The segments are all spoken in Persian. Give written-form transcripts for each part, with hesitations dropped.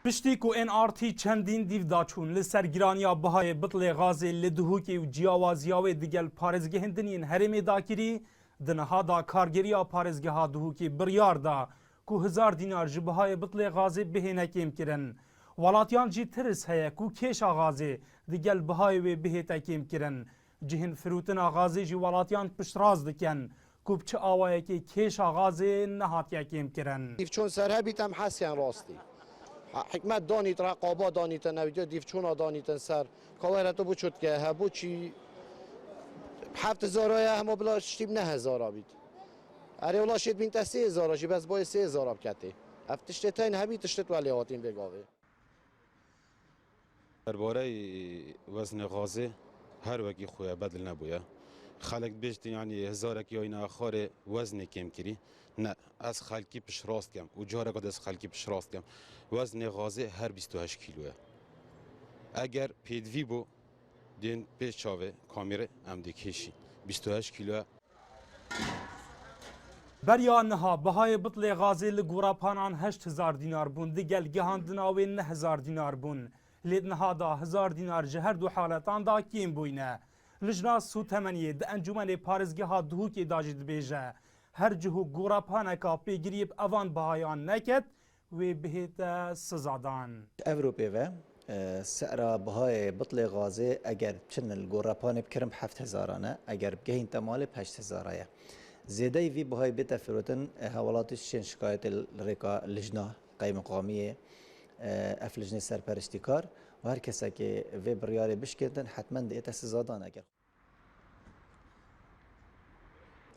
پشتی کو NRT چندین دیو داچون لسر گرانیا بهای بطل غازی لدهوکی و جیاوازیاوی دیگل پارزگه هندنین هرمی داکری دنها دا کارگریا پارزگه ها دهوکی بریار دا کو 1000 دینار جبهای بطل غازی بهینه کم کرن ولاتیان جی ترس هیا کو کش غازی دیگل بهای و بهیتا کم کرن جهن فروتن غازی جی ولاتیان پشتراز دکن کو بچه آوائه که کش غازی نهاتیا کم کرن چون سرها بیتم حسیان راستی حکمت دانیت رقابا دانیت نویدیو دیفچونا دانیتن سر کاوره تو بچود که هبو چی 7000 همو بلا شتیم 9000 بید اره ولا شید بین تا 3000 جی بس با 3000 بکته افتشت تاین هبی تشت ولی هاتین بگاوه درباره وزن غازه هر وکی خویا بدل نبویا خلق بیشتر یعنی 1000 کی اینا آخر وزن کم کری نه از خلقی پیش راست کم و جاره قد از خلقی پیش راست کم وزن غازه هر 28 کیلوه اگر پیدوی بو دین پیش چاوه کامیره ام دیکشی 28 کیلوه بریان نها بهای بطل غازی لگورا پانان 8000 دینار بون دیگل گهاندناوی 9000 دینار بون لید نها دا 1000 دینار جهر دو حالتان دا کیم بوینه لجنا سو تمنیه د انجمن پارزگه ها دهوکی داجید بیجه هر جهو گورا پانکا پیگریب اوان بهایان نکت و بهیت سزادان اوروپی و سعر بهای بطل غازه اگر چن الگورپان بکرم 7000 اگر بگهین تمال 8000 زیده وی بهای بیت فروتن حوالاتش چن شکایت الرقا لجنه قیم قامیه اف لجنه سرپرستی کار و هر کسی که وی بریاری بشکردن حتما دیت سزادان اگر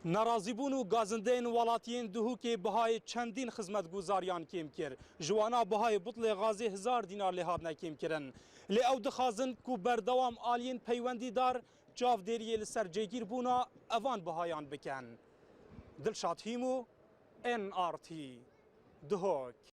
ناراضی بون و گازندین ولاتین دهوکی بهای چندین خدمت گزاریان کم کر جوانا بهای بطل غازی 1000 دینار لحاب نکم کرن لی او دخازن کو بردوام آلین پیوندی دار جاف دیریه لسر جگیر بونا اوان بهایان بکن دلشاد هیمو NRT دهوک